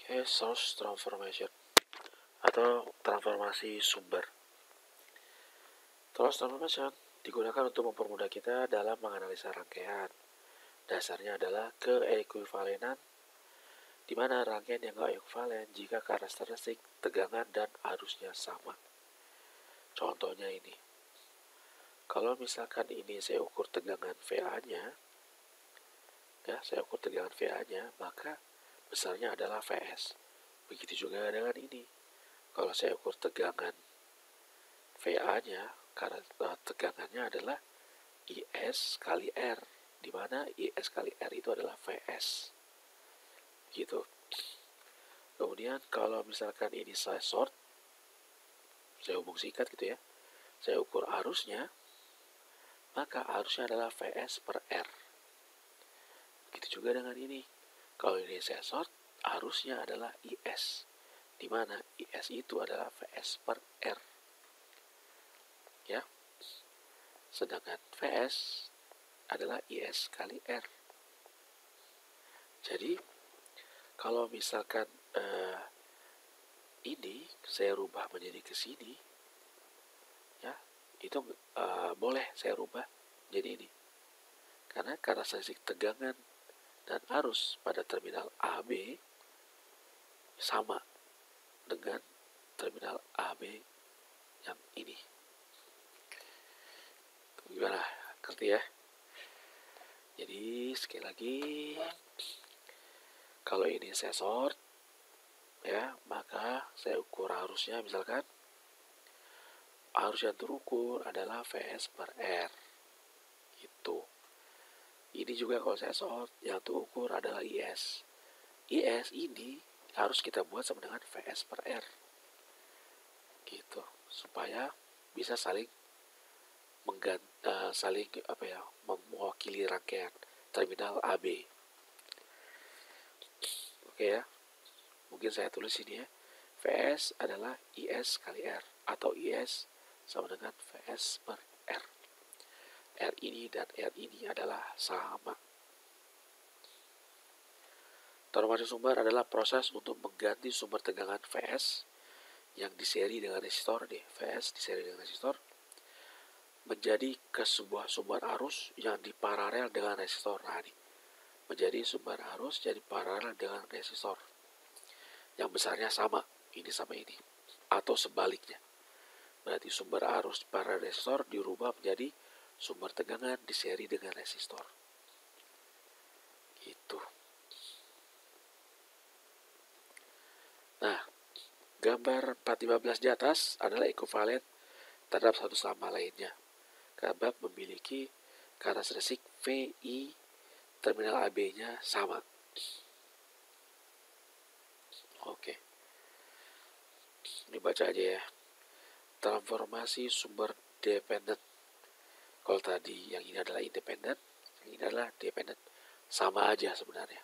Source transformation atau transformasi sumber. Source transformation digunakan untuk mempermudah kita dalam menganalisa rangkaian. Dasarnya adalah keekuivalenan, di mana rangkaian yang nggak ekuivalen jika karakteristik tegangan dan arusnya sama. Contohnya ini, kalau misalkan ini saya ukur tegangan VA-nya, maka besarnya adalah Vs. Begitu juga dengan ini. Kalau saya ukur tegangan VA-nya, karena tegangannya adalah IS kali R, di mana IS kali R itu adalah Vs. Gitu. Kemudian kalau misalkan ini saya short, saya hubung singkat gitu ya, saya ukur arusnya, maka arusnya adalah Vs per R. Begitu juga dengan ini. Kalau ini saya short, arusnya adalah IS, di mana IS itu adalah Vs per R. Ya. Sedangkan Vs adalah IS kali R. Jadi, kalau misalkan ini saya rubah menjadi ke sini, ya, itu boleh saya rubah jadi ini. Karena karakteristik tegangan dan arus pada terminal AB sama dengan terminal AB yang ini. Gimana? Ngerti ya? Jadi sekali lagi, kalau ini saya short, ya, maka saya ukur arusnya, misalkan arus yang terukur adalah Vs per R. Itu. Ini juga kalau saya short, yang terukur adalah IS. IS ini harus kita buat sama dengan Vs per R. Gitu. Supaya bisa saling mewakili rangkaian terminal AB. Oke ya. Mungkin saya tulis ini ya. Vs adalah IS kali R, atau IS sama dengan Vs per R. R ini dan R ini adalah sama. Transformasi sumber adalah proses untuk mengganti sumber tegangan Vs yang diseri dengan resistor Vs diseri dengan resistor menjadi ke sebuah sumber arus yang diparalel dengan resistor. Nah, ini menjadi sumber arus jadi paralel dengan resistor yang besarnya sama, ini sama ini, atau sebaliknya. Berarti sumber arus paralel resistor dirubah menjadi sumber tegangan diseri dengan resistor. Gitu. Nah, gambar 415 di atas adalah ekuivalen terhadap satu sama lainnya. Karena memiliki karakteristik VI terminal AB-nya sama. Oke. Ini baca aja ya. Transformasi sumber dependent. Kalau tadi yang ini adalah independent, yang ini adalah dependent. Sama aja sebenarnya.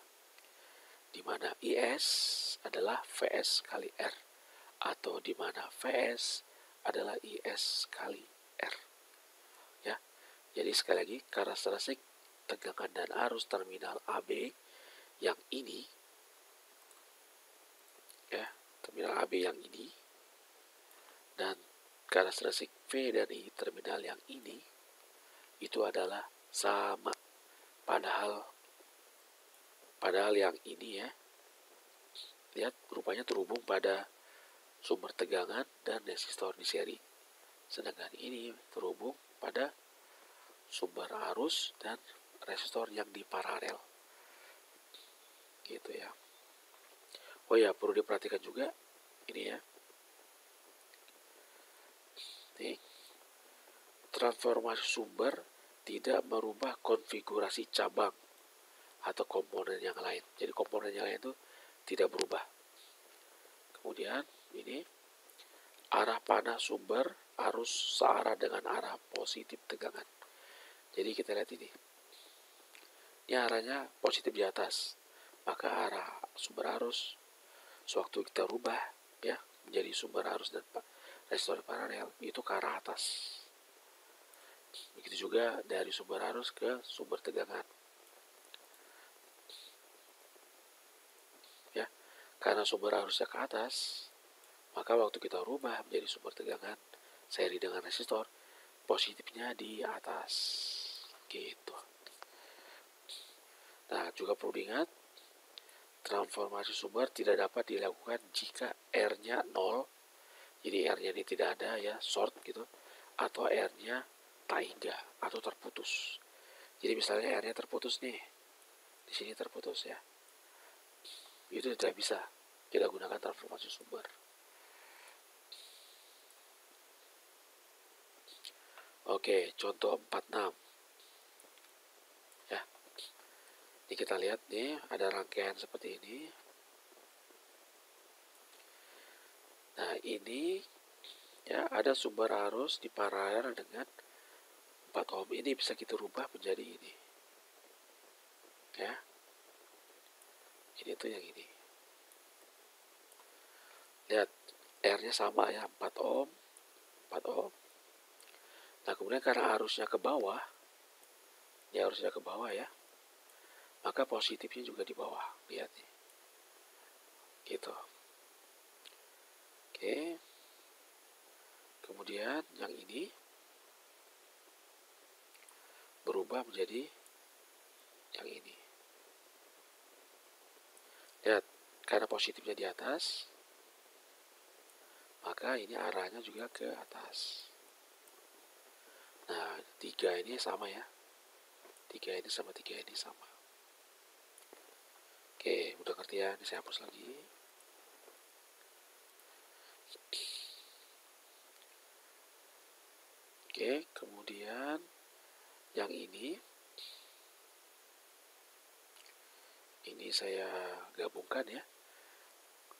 Di mana IS adalah Vs kali R, atau di mana Vs adalah IS kali R. Ya. Jadi sekali lagi, karakteristik tegangan dan arus terminal AB yang ini, ya, terminal AB yang ini, dan karakteristik V dan I terminal yang ini, itu adalah sama. Padahal yang ini ya, lihat rupanya terhubung pada sumber tegangan dan resistor di seri. Sedangkan ini terhubung pada sumber arus dan resistor yang diparalel. Gitu ya. Oh ya, perlu diperhatikan juga ini ya. Nih, transformasi sumber tidak merubah konfigurasi cabang atau komponen yang lain. Jadi komponen yang lain itu tidak berubah. Kemudian ini arah panah sumber arus searah dengan arah positif tegangan. Jadi kita lihat ini. Ini arahnya positif di atas. Maka arah sumber arus sewaktu kita rubah ya menjadi sumber arus dan resistor paralel itu ke arah atas. Begitu juga dari sumber arus ke sumber tegangan. karena sumber arusnya ke atas, maka waktu kita rubah menjadi sumber tegangan seri dengan resistor, positifnya di atas. Gitu. Nah, juga perlu diingat, transformasi sumber tidak dapat dilakukan jika R-nya 0, jadi R-nya ini tidak ada ya, short gitu, atau R-nya tak hingga atau terputus. Jadi misalnya R-nya terputus nih, di sini terputus ya, itu tidak bisa kita gunakan transformasi sumber. Oke, contoh 46 ya. Ini kita lihat nih, ada rangkaian seperti ini. Nah, ini ya ada sumber arus di paralel dengan 4 ohm. Ini bisa kita rubah menjadi ini. Ya. Ini tuh yang ini. Lihat, R-nya sama ya, 4 ohm. 4 ohm. Nah, kemudian karena arusnya ke bawah, ya arusnya ke bawah ya, maka positifnya juga di bawah. Lihat nih. Gitu. Oke. Kemudian yang ini berubah menjadi yang ini. Lihat, karena positifnya di atas, maka ini arahnya juga ke atas. Nah, 3 ini sama ya. 3 ini sama 3 ini sama. Oke, udah ngerti ya. Ini saya hapus lagi. Oke, kemudian yang ini saya gabungkan ya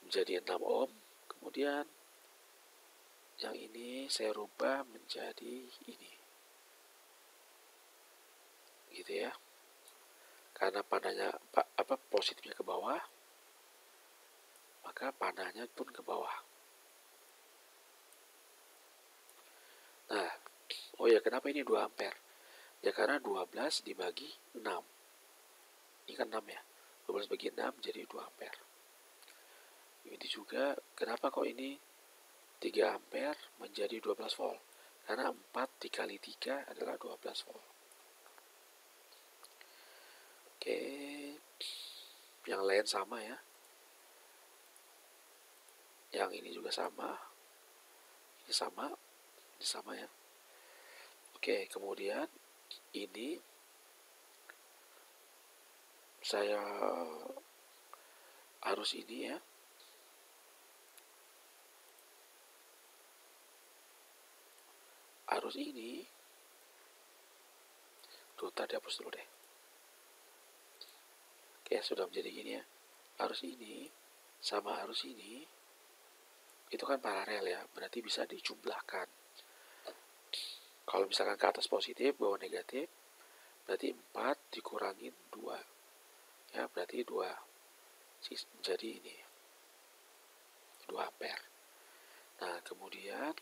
menjadi 6 ohm. Kemudian yang ini saya rubah menjadi ini. Gitu ya. Karena panahnya positifnya ke bawah, maka panahnya pun ke bawah. Nah, oh ya, kenapa ini 2 ampere? Ya karena 12 dibagi 6. Ini kan 6 ya. 12 bagi 6 jadi 2 ampere. Ini juga kenapa kok ini 3 ampere menjadi 12 volt? Karena 4 dikali 3 adalah 12 volt. Oke. Yang lain sama ya. Yang ini juga sama. Ini sama. Ini sama ya. Oke, kemudian ini saya arus ini ya. Arus ini tuh tadi hapus dulu deh. Oke, sudah menjadi gini ya. Arus ini sama arus ini itu kan paralel ya, berarti bisa dijumlahkan. Kalau misalkan ke atas positif, bawah negatif, berarti 4 dikurangin 2. Ya, berarti 2. Jadi ini 2 ampere. Nah, kemudian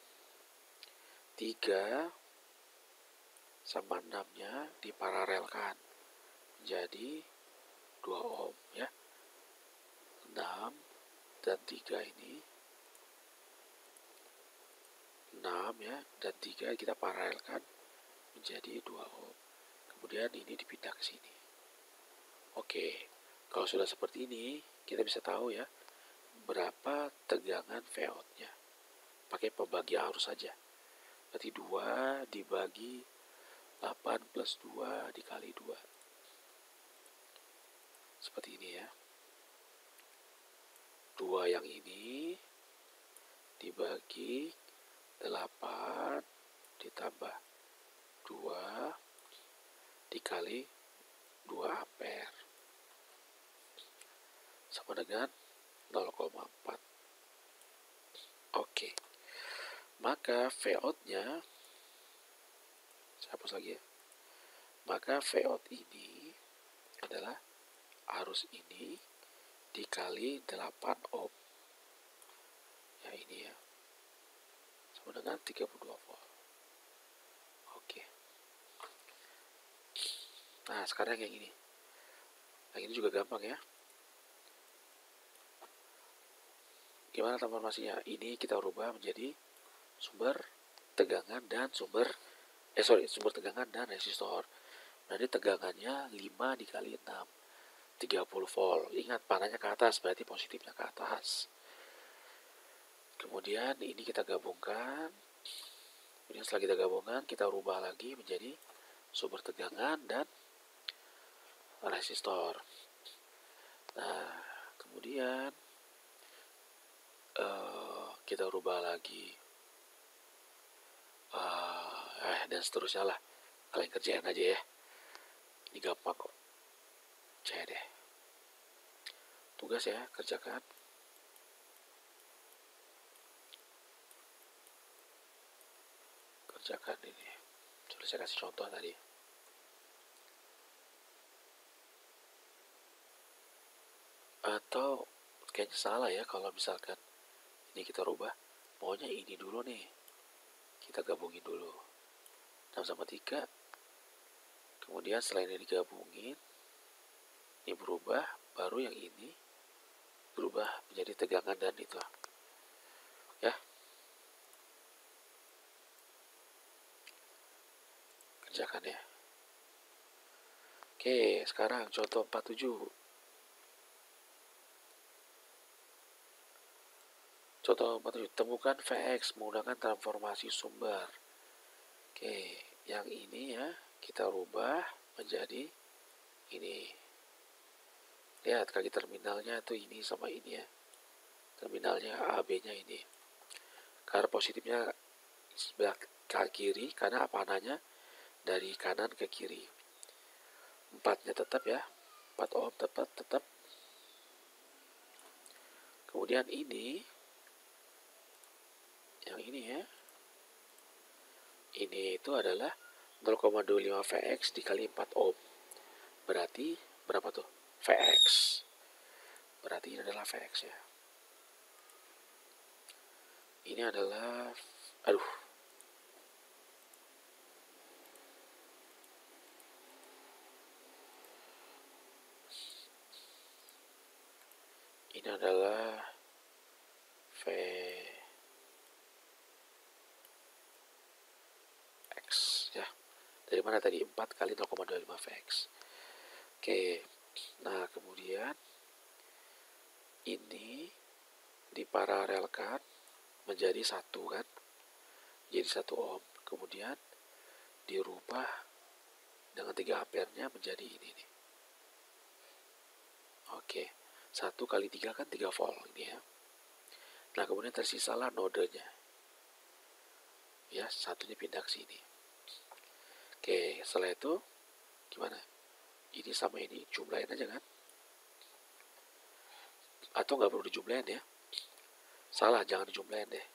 3 sama 6-nya diparalelkan. Jadi 2 ohm ya. 6 dan 3 ini 6 ya, dan 3 kita paralelkan menjadi 2 ohm. Kemudian ini dipindah ke sini. Oke, kalau sudah seperti ini, kita bisa tahu ya berapa tegangan V-out-nya. Pakai pembagian arus saja. Berarti 2 dibagi 8 plus 2 dikali 2. Seperti ini ya. 2 yang ini dibagi 8 ditambah 2 dikali 2 ampere sama dengan 0,4. Oke. Maka V-out-nya saya hapus lagi ya. Maka V-out ini adalah arus ini dikali 8 ohm. Ya ini ya. Sama dengan 32 volt. Oke. Nah, sekarang yang ini. Yang ini juga gampang ya. Gimana transformasinya? Ini kita rubah menjadi sumber tegangan dan sumber tegangan dan resistor. Nanti tegangannya 5 dikali 6, 30 volt. Ingat, panahnya ke atas, berarti positifnya ke atas. Kemudian ini kita gabungkan. Kemudian setelah kita gabungkan, kita rubah lagi menjadi sumber tegangan dan resistor. Nah, kemudian kita rubah lagi dan seterusnya lah. Kalian kerjain aja ya. Ini gampang kok. Percaya deh. Tugas ya, kerjakan. Kerjakan ini. Sudah saya kasih contoh tadi. Atau kayaknya salah ya kalau misalkan ini kita rubah. Pokoknya ini dulu nih. Kita gabungin dulu. 6 sama 3. Kemudian setelah ini digabungin, ini berubah, baru yang ini berubah menjadi tegangan dan itu. Ya. Kerjakan ya. Oke, sekarang contoh 47. Contoh 47, temukan Vx menggunakan transformasi sumber. Oke, yang ini ya, kita rubah menjadi ini. Lihat kaki terminalnya itu ini sama ini ya. Terminalnya A, B-nya ini. Karena positifnya sebelah kiri, karena panahnya dari kanan ke kiri. 4-nya tetap ya. 4 ohm tetap. Kemudian ini, yang ini ya. Ini itu adalah 0,25 Vx dikali 4 ohm. Berarti berapa tuh? Vx. Berarti ini adalah Vx ya. Ini adalah, ini adalah Vx ya. Dari mana tadi? 4 kali 0,25 Vx. Oke. Nah, kemudian ini diparalelkan menjadi 1 kan. Jadi 1 ohm. Kemudian dirubah dengan 3 ampernya menjadi ini nih. Oke. 1 kali 3 kan 3 volt ini ya. Nah, kemudian tersisalah nodenya. Ya, satunya pindah ke sini. Oke, setelah itu gimana? Ini sama ini jumlahin aja kan? Atau nggak perlu dijumlahin ya? Salah, jangan dijumlahin deh.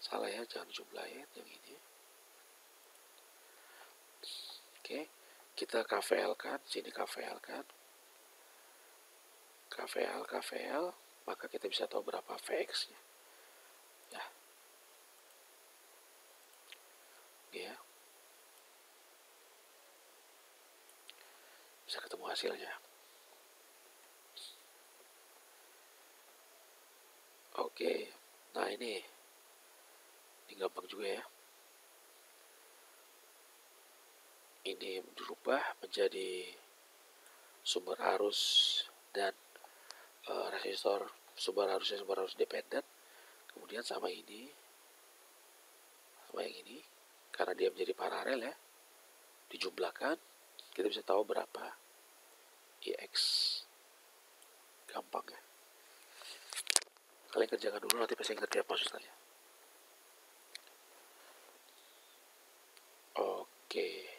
Salah ya, jangan dijumlahin yang ini. Oke, kita KVL kan, sini KVL kan. KVL, maka kita bisa tahu berapa Vx-nya. Ya. Ya. Bisa ketemu hasilnya. Oke, nah ini gampang juga ya. Ini dirubah menjadi sumber arus dan resistor, sumber arus dependen. Kemudian sama ini, sama yang ini, karena dia menjadi paralel ya, dijumlahkan, kita bisa tahu berapa Ix. Gampang ya. Kalian kerjakan dulu, nanti pasti ngerti apa maksud saya. Oke.